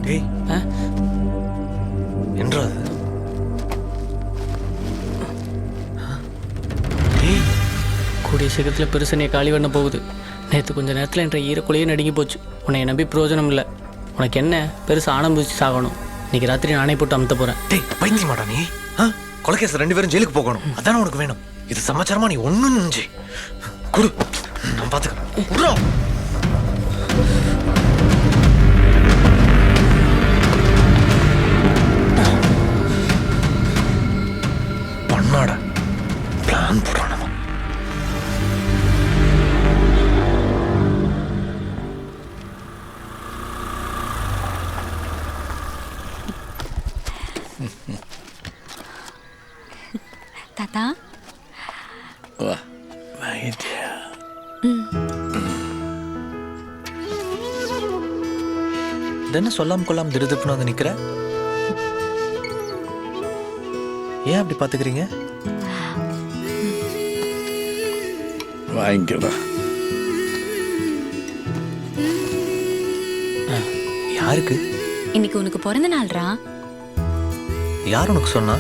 டேய் என்றா கூடிய சீக்கிரத்தில் பெருசனையை காலி பண்ண போகுது. நேற்று கொஞ்ச நேரத்தில் என்ற ஈரக்குலையே நடுங்கி போச்சு. உன்னை நம்பி பிரயோஜனம் இல்லை. உனக்கு என்ன பெருசு ஆனம்பிச்சு சாகணும். இன்னைக்கு ராத்திரி நானே போட்டு அமுத்த போகிறேன். டேய் பைத்திய மாட்டா நீ? கொலைகேஸ் 2 பேரும் ஜெயிலுக்கு போகணும். அதானே உனக்கு வேணும். இது சமாச்சாரமா நீ ஒண்ணு நெஞ்சு குடு, நான் பார்த்துக்கிறேன். பண்ணாட பிளான் போடுறான். தாத்தா என்ன சொல்லாம கொள்ளாம திருதுப்புன்னு வந்து நிக்கிற? ஏன் அப்படி பாத்துக்கிறீங்க? வாங்கிக்கலாம். யாருக்கு? இன்னைக்கு உனக்கு பிறந்த நாள்ரா. யார் உனக்கு சொன்னா?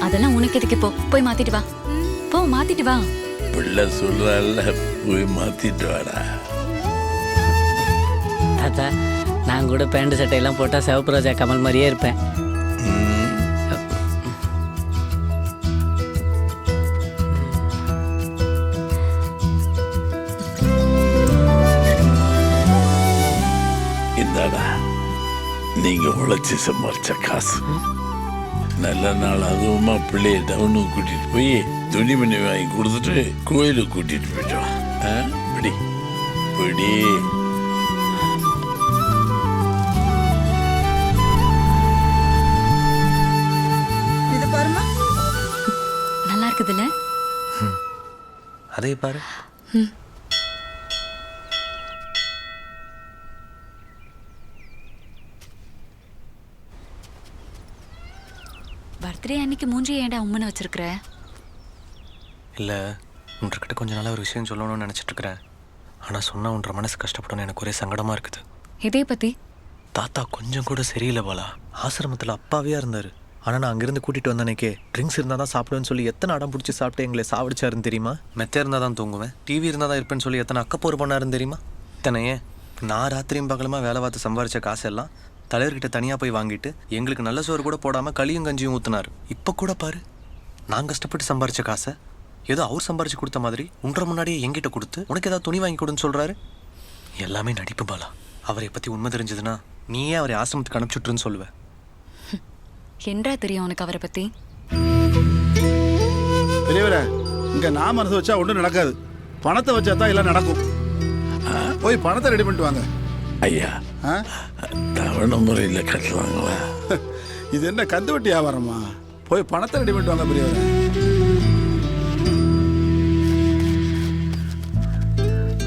அதெல்லாம் உனக்கு எதுக்கு? போய் மாத்திட்டு வா. போ மாத்திட்டு வா. பிள்ளை சொல்றால போய் மாத்திட்டு வாடா. தாத்தா நான் கூட பேண்ட் சட்டையெல்லாம் போட்டால் சிவப்பு ரோஜா கமல் மாதிரியே இருப்பேன். இந்தாடா நீங்க உழைச்சி சம்பாரிச்ச காசு. நல்ல நாள் அதுவுமா பிள்ளைய டவுனுக்கு கூட்டிட்டு போய் துணிமணி வாங்கி கொடுத்துட்டு கோயிலுக்கு கூட்டிட்டு போயிட்டோம். பிடி பிடி. இது பாருமா, நல்லா இருக்குதுல்ல? அதே பாரு. பர்த்டே அன்னைக்கு மூஞ்சியை ஏன்டா உம்மனை வச்சிருக்கிற? இல்ல உன்கிட்ட கொஞ்ச நாளா ஒரு விஷயம் சொல்லணும்னு நினைச்சிட்டு இருக்கிறேன். ஆனா சொன்னா உன்ற மனசு கஷ்டப்படும். எனக்கு ஒரே சங்கடமா இருக்குது. இதே பத்தி? தாத்தா கொஞ்சம் கூட சரியில்லை பாலா. ஆசிரமத்தில் அப்பாவியா இருந்தாரு. ஆனால் நான் அங்கிருந்து கூட்டிட்டு வந்தனைக்கே ட்ரிங்க்ஸ் இருந்தால் தான் சாப்பிடுவேன்னு சொல்லி எத்தனை அடம் பிடிச்சி சாப்பிட்டு எங்களை சாவடிச்சாருன்னு தெரியுமா? மெத்த இருந்தால் தான் தூங்குவேன், டிவி இருந்தால் தான் இருப்பேன்னு சொல்லி எத்தனை அக்கப்போர் பண்ணாருன்னு தெரியுமா? இத்தனையே நான் ராத்திரியும் பகலமாக வேலை பார்த்து சம்பாரிச்ச காசெல்லாம் தலைவர்கிட்ட தனியாக போய் வாங்கிட்டு எங்களுக்கு நல்ல சோறு கூட போடாமல் களியும் கஞ்சியும் ஊற்றுனாரு. இப்போ கூட பாரு, நான் கஷ்டப்பட்டு சம்பாரிச்ச காசை ஏதோ அவர் சம்பாரிச்சு கொடுத்த மாதிரி உன்ற முன்னாடியே எங்கிட்ட கொடுத்து உனக்கு ஏதாவது துணி வாங்கி கொடுன்னு சொல்கிறாரு. எல்லாமே நடிப்பு பாலா. அவரை பற்றி உண்மை தெரிஞ்சதுன்னா நீயே அவரை ஆசிரமத்துக்கு அனுப்பிச்சுட்டுருன்னு சொல்லுவேன். என்றா தெரியும் உனக்கு அவரை பத்தி? பெரியவரே, இங்க நான் மனசு வச்சா ஒன்றும் நடக்காது. பணத்தை வச்சா தான் எல்லாம் நடக்கும். போய் பணத்தை ரெடி பண்ணிட்டு வாங்க. ஐயா தவணை முறையில் கட்டலாங்களா? இது என்ன கந்து வட்டி வியாபாரமா? போய் பணத்தை ரெடி பண்ணிட்டு வாங்க பெரியவரே.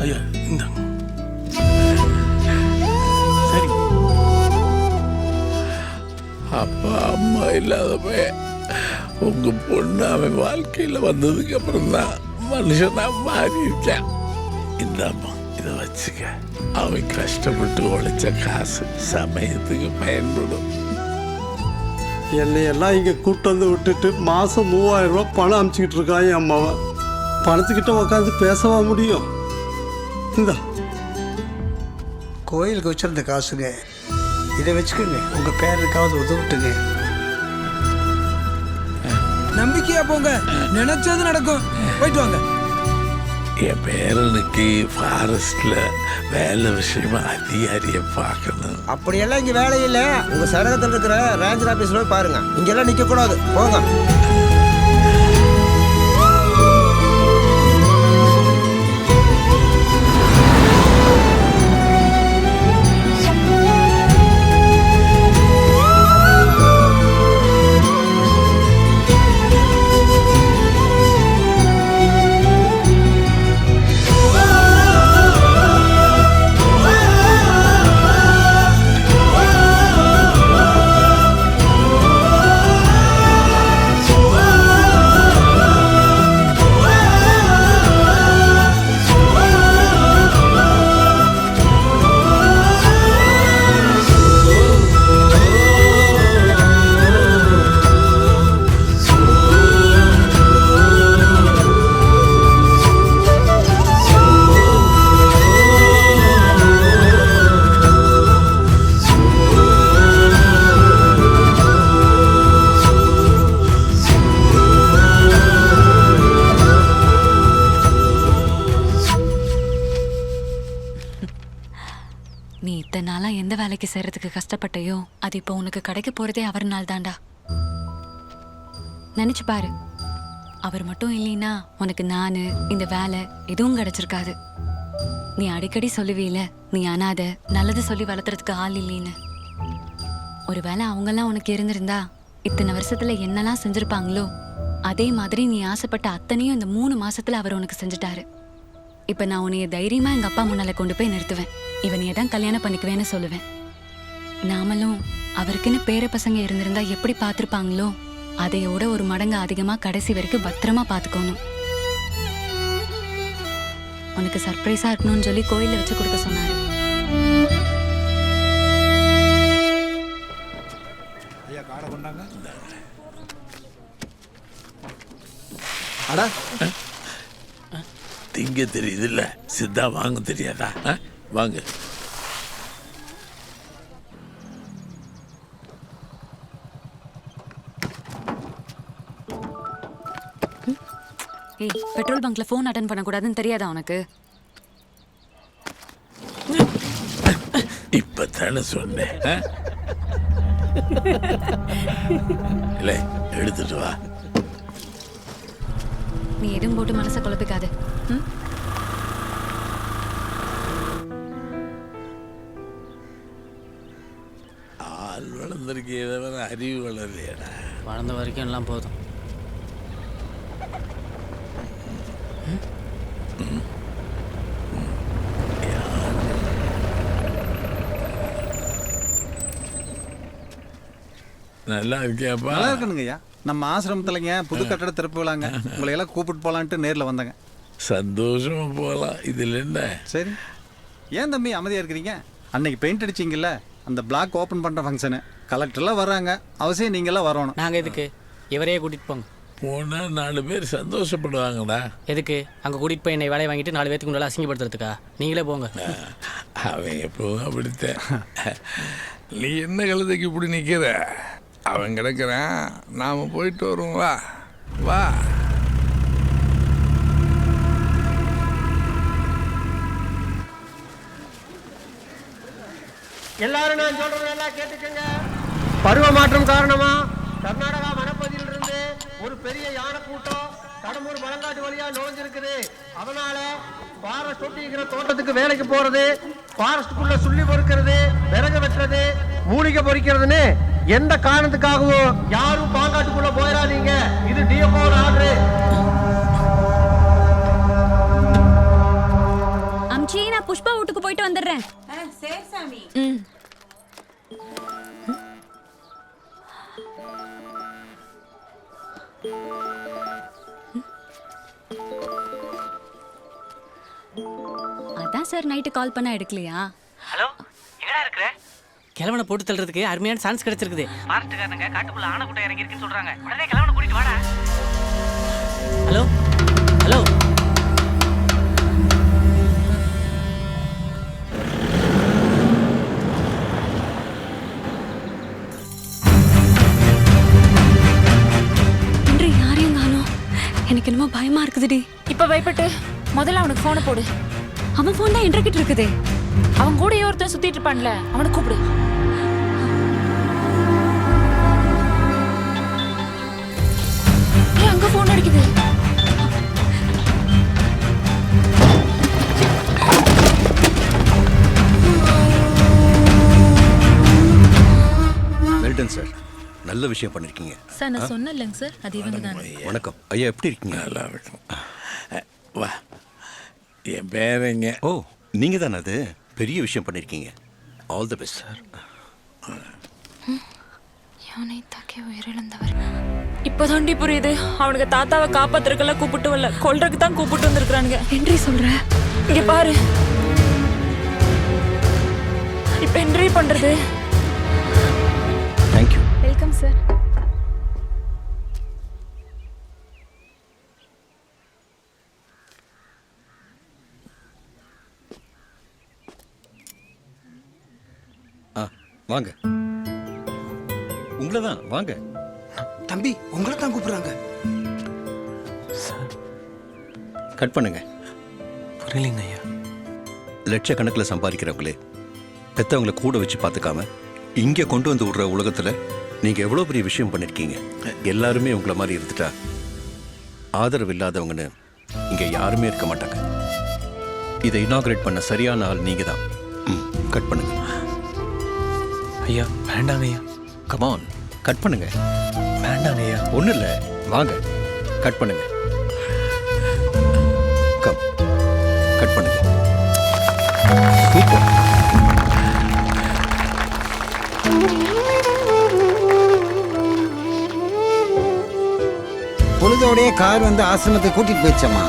ஐயா இந்தாங்க. சரி, அப்பா அம்மா இல்லாதப்ப உங்க பொண்ணு அவன் வாழ்க்கையில் வந்ததுக்கு அப்புறம் தான் மனுஷனா மாறிட்டான். இந்தாம்மா இதை வச்சுக்க. அவன் கஷ்டப்பட்டு உழைச்ச காசு சமயத்துக்கு பயன்படும். என்னையெல்லாம் இங்கே கூட்டு வந்து விட்டுட்டு மாதம் 3000 ரூபா பணம் அனுப்பிச்சிக்கிட்டு இருக்கான் என் அம்மாவை. பணத்துக்கிட்ட உட்காந்து பேசவா முடியும்? இந்தா கோயிலுக்கு வச்சிருந்த காசுங்க, இதை வச்சுக்கோங்க. உங்கள் பேருக்காவது உதவிட்டுங்க. நம்பிக்கையா போங்க, நினைச்சது நடக்கும். போயிட்டு வாங்க. என் பேரனுக்கு ஃபாரஸ்ட்ல வேலை விஷயமா அதிகாரியை பார்க்கணும். அப்படியெல்லாம் இங்கே வேலை இல்லை. உங்கள் சரகத்தில் இருக்கிற ரேஞ்சர் ஆஃபீஸில் போய் பாருங்கள். இங்கெல்லாம் நிற்கக்கூடாது, போங்க. நான்லாம் எந்த வேலைக்கு செய்யறதுக்கு கஷ்டப்பட்டையோ அது இப்போ உனக்கு கிடைக்க போறதே அவர்னால தான்டா. நினைச்சு பாரு, அவர் மட்டும் இல்லைன்னா உனக்கு நானு இந்த வேலை எதுவும் கிடைச்சிருக்காது. நீ அடிக்கடி சொல்லுவீல, நீ அனாதை, நல்லது சொல்லி வளர்த்துறதுக்கு ஆள் இல்லைன்னு. ஒருவேளை அவங்கெல்லாம் உனக்கு இருந்திருந்தா இத்தனை வருஷத்துல என்னெல்லாம் செஞ்சிருப்பாங்களோ அதே மாதிரி நீ ஆசைப்பட்ட அத்தனையும் இந்த 3 மாசத்துல அவர் உனக்கு செஞ்சுட்டாரு. இப்ப நான் உன்னைய தைரியமா எங்க அப்பா முன்னால கொண்டு போய் நிறுத்துவேன். இவனையே தான் கல்யாணம் பண்ணிக்குவேன்னு சொல்லுவேன். நாமளும் அவருக்குன்னு பேர பசங்க இருந்திருந்தா எப்படி பார்த்திருப்பாங்களோ அதையோட ஒரு மடங்கு அதிகமா கடைசி வரைக்கும் பத்திரமா பாத்துக்கணும். உனக்கு சர்ப்ரைஸா இருக்கணும்னு சொல்லி கோயில்ல வச்சு கொடுக்க சொன்னாரு. அடா திங்க தெரியுது இல்ல, சித்தா வாங்க தெரியாதா? வாங்க. ஏய், பெட்ரோல் பங்க்ல போன் அட்டன் பண்ணக்கூடாதுன்னு தெரியாதா உனக்கு? இப்பதானே சொன்னேன். இல்ல, எடுத்துட்டு வா. நீ எதுவும் போட்டு மனசை குழப்பிக்காது. ஆள் வளர்ந்துருக்கேன், அறிவு வளரலையடா. வளர்ந்த வரைக்கும் எல்லாம் போதும். நல்லா இருக்கியாப்பா? நல்லா இருக்கணுங்க ஐயா. நம்ம ஆசிரமத்துலங்க புது கட்டட திறப்பு விழாங்க. உங்களை எல்லாம் கூப்பிட்டு போலான்ட்டு நேரில் வந்தேங்க. சந்தோஷமா போகலாம். இதுல என்ன? சரி, ஏன் தம்பி அமைதியாக இருக்கிறீங்க? அன்னைக்கு பெயிண்ட் அடிச்சிங்கல்ல, அந்த பிளாக் ஓப்பன் பண்ணுற ஃபங்க்ஷனு கலெக்டர்லாம் வர்றாங்க. அவசியம் நீங்களாம் வரணும். நாங்கள் எதுக்கு? இவரையே கூட்டிகிட்டு போங்க. போனா 4 பேர் சந்தோஷப்படுவாங்கடா. எதுக்கு? அங்கே கூட்டிகிட்டு போய் என்னை வேலையை வாங்கிட்டு 4 பேத்துக்கு முன்னாடி அசிங்கப்படுத்துறதுக்கா? நீங்களே போங்க. அவன் எப்பவும் அப்படித்தான். நீ என்ன கழுதைக்கு இப்படி நிற்கிற? அவன் கிடக்குறான், நாம போயிட்டு வருவோம். வா வா. எல்லாரும் நான் சொல்றது நல்லா கேட்டுக்கங்க. பருவ மாற்றம் காரணமா கர்நாடகா வனப்பகுதியிலிருந்து ஒரு பெரிய யானை கூட்டம் கடம்பூர் மலங்காட்டு வழியா நுழைஞ்சிருக்குது. அதனால ஃபாரஸ்ட் ஒட்டி இருக்கிற தோட்டத்துக்கு வேலைக்கு போறது, ஃபாரஸ்டுக்குள்ள சுள்ளி பொறுக்கிறது, விறகு வெட்டுறது, மூலிகை பொறிக்கிறதுன்னு எந்த காரணத்துக்காகவும் யாரும் பாங்காட்டுக்குள்ள போயிடாதீங்க. இது டிஎம்ஓ ஆர்டர். அம்ச்சி, நான் புஷ்பா வீட்டுக்கு போயிட்டு வந்துடுறேன். சரி சாமி. அதான் சார் நைட்டு கால் பண்ணா எடுக்கலையா? ஹலோ, எங்கடா இருக்கிற? கிழவனை போட்டு தள்ளுறதுக்கு அருமையான சான்ஸ் கிடைச்சிருக்குது. ஃபாரஸ்ட்டுக்காரங்க காட்டுக்குள்ள ஆனை கூட்டம் இறங்கி இருக்குன்னு சொல்றாங்க. உடனே கிழவனை கூட்டிட்டு வாடா. Hello hello. இன்று யாரையும் காணோம். எனக்கு என்னமோ பயமா இருக்குதுடி. இப்ப பயப்பட்டு முதல்ல அவனுக்கு போனை போடு. அவன் போன் தான் என்கிட்ட இருக்குதே. அவன் கூட ஒருத்தன் சுத்திட்டு இருப்பான்ல, அவனை கூப்பிடு. அங்க போன் அடிக்குது. வெல்டன் சார், நல்ல விஷயம் பண்ணிருக்கீங்க சார். நான் சொன்னேன் இல்லைங்க சார், அது இவங்க தான். வணக்கம் ஐயா, எப்படி இருக்கீங்க? நல்லா இருக்கும். வா, என் பேரங்க. ஓ, நீங்க தானே? அது பெரிய விஷயம் பண்ணிருக்கீங்க. All the best sir. யானை தாக்கி உயிரிழந்தவர். இப்பதாண்டி புரியுது. அவனுக்கு தாத்தாவை காப்பாத்துறதுக்கெல்லாம் கூப்பிட்டு வரல, கொல்றதுக்கு தான் கூப்பிட்டு வந்திருக்கானுங்க. என்றி சொல்ற? இங்க பாரு, இப்ப என்ட்ரி பண்றது. தேங்க்யூ. Welcome sir. வாங்க. உங்களை தான். வாங்க தம்பி, உங்களை தான் கூப்பிடுறாங்க. கட் பண்ணுங்க. புரியலைங்க ஐயா. லட்சக்கணக்கில் சம்பாதிக்கிறவங்களே பெற்றவங்களை கூட வச்சு பார்த்துக்காம இங்கே கொண்டு வந்து விடுற உலகத்தில் நீங்கள் எவ்வளோ பெரிய விஷயம் பண்ணியிருக்கீங்க. எல்லாருமே உங்களை மாதிரி இருந்துட்டா ஆதரவு இல்லாதவங்கன்னு இங்கே யாருமே இருக்க மாட்டாங்க. இதை இனாகிரேட் பண்ண சரியான ஆள் நீங்கள் தான். கட் பண்ணுங்க. ஐயா வேண்டாங்க ஐயா. கமான், கட் பண்ணுங்க. வேண்டாங்க ஐயா. ஒன்றும் இல்லை, வாங்க கட் பண்ணுங்க. கம், கட் பண்ணுங்க. சூப்பர். பொழுதோடைய கார் வந்து ஆசிரமத்தை கூட்டிட்டு போயிடுச்சம்மா.